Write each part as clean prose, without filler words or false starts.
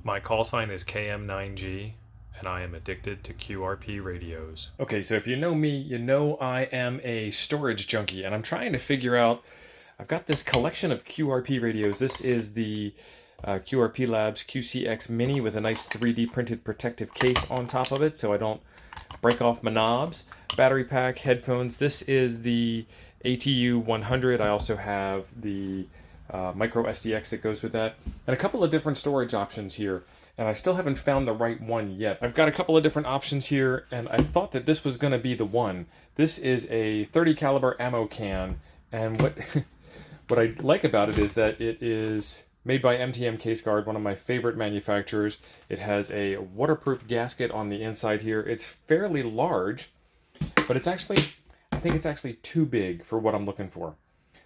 My call sign is KM9G, and I am addicted to QRP radios. Okay, so if you know me, you know I am a storage junkie, and I'm trying to figure out. I've got this collection of QRP radios. This is the QRP Labs QCX Mini with a nice 3D printed protective case on top of it so I don't break off my knobs. Battery pack, headphones. This is the ATU 100. I also have the micro SDX that goes with that, and a couple of different storage options here. And I still haven't found the right one yet. I've got a couple of different options here, and I thought that this was going to be the one. This is a 30 caliber ammo can, and what what I like about it is that it is made by MTM Case Guard, one of my favorite manufacturers. It has a waterproof gasket on the inside here. It's fairly large, but it's actually, I think it's actually too big for what I'm looking for.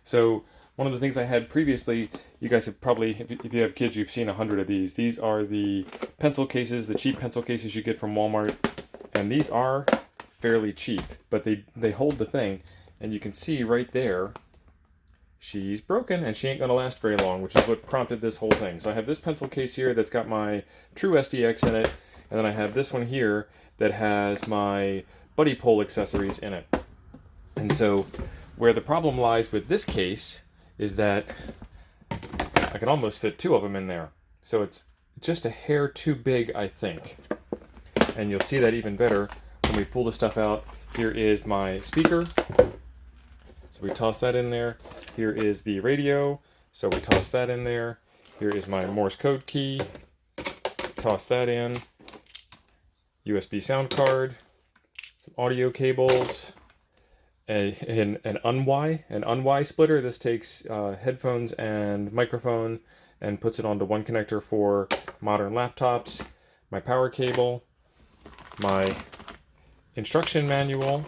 So one of the things I had previously, you guys have probably, if you have kids, you've seen 100 of these. These are the pencil cases, the cheap pencil cases you get from Walmart. And these are fairly cheap, but they hold the thing. And you can see right there, she's broken and she ain't gonna last very long, which is what prompted this whole thing. So I have this pencil case here that's got my true SDX in it. And then I have this one here that has my buddy pole accessories in it. And so where the problem lies with this case is that I can almost fit two of them in there. So it's just a hair too big, I think. And you'll see that even better when we pull the stuff out. Here is my speaker. So we toss that in there. Here is the radio. So we toss that in there. Here is my Morse code key. Toss that in. USB sound card. Some audio cables. An UNY splitter. This takes headphones and microphone and puts it onto one connector for modern laptops. My power cable, my instruction manual,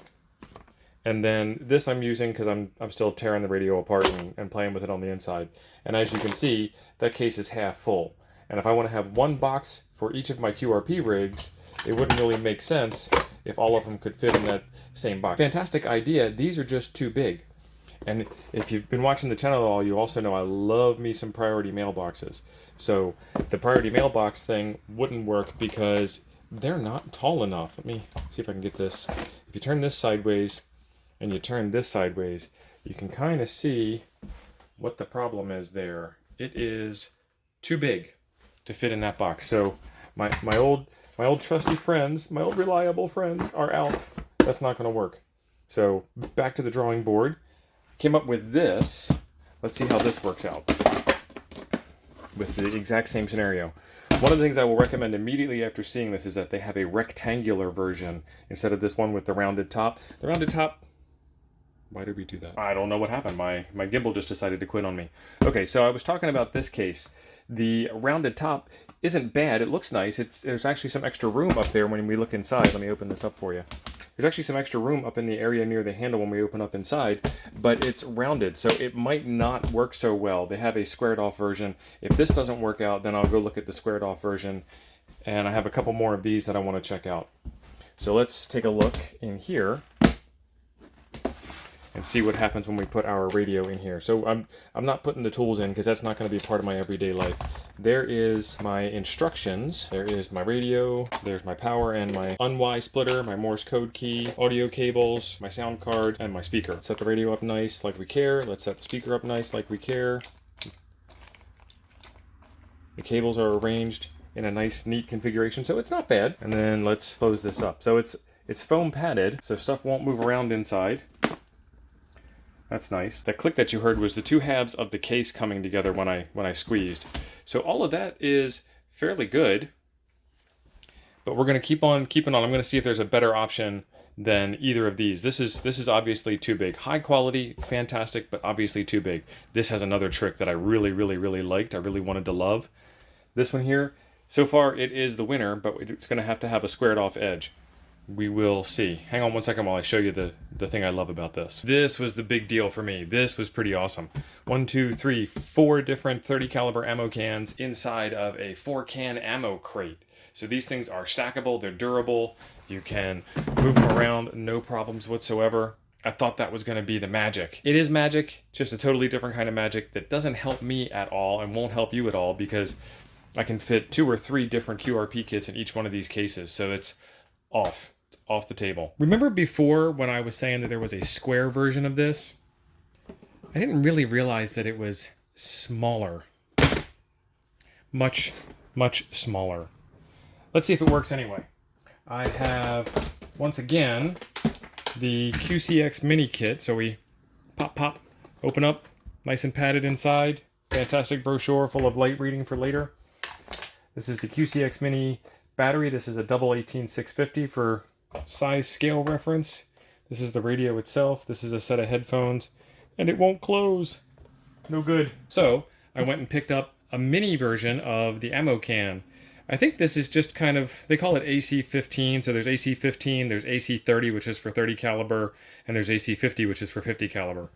and then this I'm using because I'm still tearing the radio apart and playing with it on the inside. And as you can see, that case is half full. And if I want to have one box for each of my QRP rigs, it wouldn't really make sense if all of them could fit in that same box. Fantastic idea. These are just too big. And if you've been watching the channel at all, you also know I love me some priority mailboxes. So the priority mailbox thing wouldn't work because they're not tall enough. Let me see if I can get this. If you turn this sideways and you turn this sideways, you can kind of see what the problem is there. It is too big to fit in that box. So my old trusty friends, my old reliable friends are out. That's not going to work. So back to the drawing board. Came up with this. Let's see how this works out with the exact same scenario. One of the things I will recommend immediately after seeing this is that they have a rectangular version instead of this one with the rounded top. The rounded top, why did we do that? I don't know what happened. My gimbal just decided to quit on me. Okay, so I was talking about this case. The rounded top isn't bad. It looks nice. There's actually some extra room up there when we look inside. Let me open this up for you. There's actually some extra room up in the area near the handle when we open up inside, but it's rounded, so it might not work so well. They have a squared off version. If this doesn't work out, then I'll go look at the squared off version, and I have a couple more of these that I want to check out. So let's take a look in here and see what happens when we put our radio in here. So I'm not putting the tools in because that's not going to be part of my everyday life. There is my instructions. There is my radio. There's my power and my UNY splitter, my Morse code key, audio cables, my sound card, and my speaker. Let's set the radio up nice like we care. Let's set the speaker up nice like we care. The cables are arranged in a nice, neat configuration, so it's not bad. And then let's close this up. So it's foam padded, so stuff won't move around inside. That's nice. That click that you heard was the two halves of the case coming together when I squeezed. So all of that is fairly good. But we're going to keep on keeping on. I'm going to see if there's a better option than either of these. This is obviously too big. High quality, fantastic, but obviously too big. This has another trick that I really, really, really liked. I really wanted to love. This one here, so far it is the winner, but it's going to have a squared off edge. We will see. Hang on one second while I show you the thing I love about this. This was the big deal for me. This was pretty awesome. 1, 2, 3, 4 different 30 caliber ammo cans inside of a 4-can ammo crate. So these things are stackable, they're durable, you can move them around, no problems whatsoever. I thought that was going to be the magic. It is magic, just a totally different kind of magic that doesn't help me at all and won't help you at all because I can fit 2 or 3 different QRP kits in each one of these cases, so it's off. It's off the table. Remember before when I was saying that there was a square version of this? I didn't really realize that it was smaller. Much, much smaller. Let's see if it works anyway. I have, once again, the QCX Mini Kit. So we pop, open up, nice and padded inside. Fantastic brochure full of light reading for later. This is the QCX Mini battery. This is a double 18650 for size scale reference. This is the radio itself. This is a set of headphones, and it won't close. No good. So I went and picked up a mini version of the ammo can. I think this is just kind of, they call it AC-15, so there's AC-15, there's AC-30, which is for 30 caliber, and there's AC-50, which is for 50 caliber.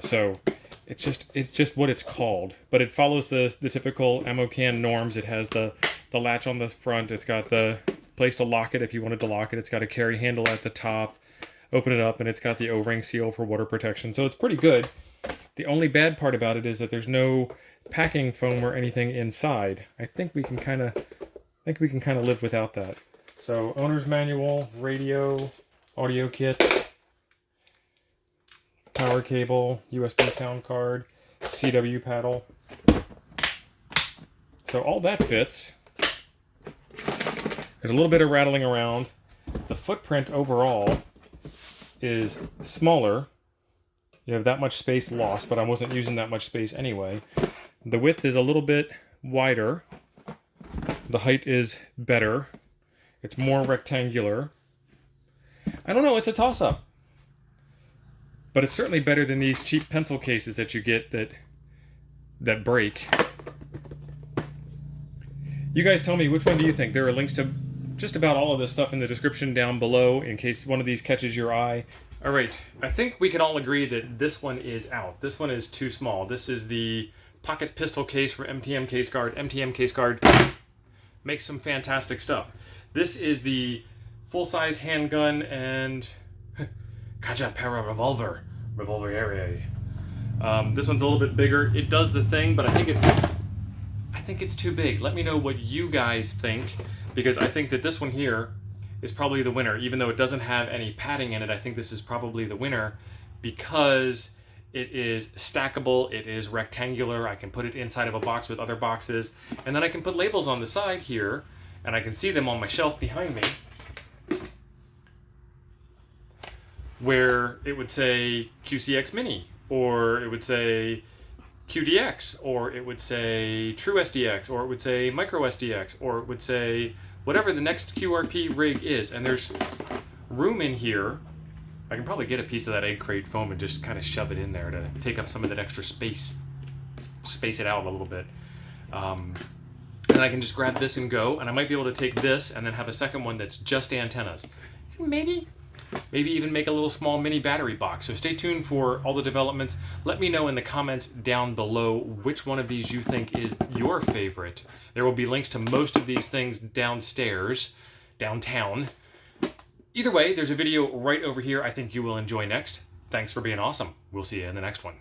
So it's just what it's called, but it follows the typical ammo can norms. It has the latch on the front, it's got the place to lock it if you wanted to lock it, it's got a carry handle at the top, open it up, and it's got the O-ring seal for water protection, so it's pretty good. The only bad part about it is that there's no packing foam or anything inside. I think we can kind of live without that. So owner's manual, radio, audio kit, power cable, USB sound card, CW paddle. So all that fits. There's a little bit of rattling around. The footprint overall is smaller. You have that much space lost, but I wasn't using that much space anyway. The width is a little bit wider. The height is better. It's more rectangular. I don't know, it's a toss-up. But it's certainly better than these cheap pencil cases that you get that break. You guys tell me, which one do you think? There are links to just about all of this stuff in the description down below in case one of these catches your eye. All right, I think we can all agree that this one is out. This one is too small. This is the pocket pistol case for MTM Case Guard. MTM Case Guard makes some fantastic stuff. This is the full-size handgun and Kaja Para revolver. Revolvere. This one's a little bit bigger. It does the thing, but I think it's too big. Let me know what you guys think, because I think that this one here is probably the winner. Even though it doesn't have any padding in it, I think this is probably the winner because it is stackable, it is rectangular, I can put it inside of a box with other boxes, and then I can put labels on the side here, and I can see them on my shelf behind me, where it would say QCX Mini, or it would say QDX, or it would say True SDX, or it would say Micro SDX, or it would say whatever the next QRP rig is. And there's room in here. I can probably get a piece of that egg crate foam and just kind of shove it in there to take up some of that extra space, space it out a little bit. And I can just grab this and go, and I might be able to take this and then have a second one that's just antennas. Maybe even make a little small mini battery box. So stay tuned for all the developments. Let me know in the comments down below which one of these you think is your favorite. There will be links to most of these things downtown. Either way, there's a video right over here I think you will enjoy next. Thanks for being awesome. We'll see you in the next one.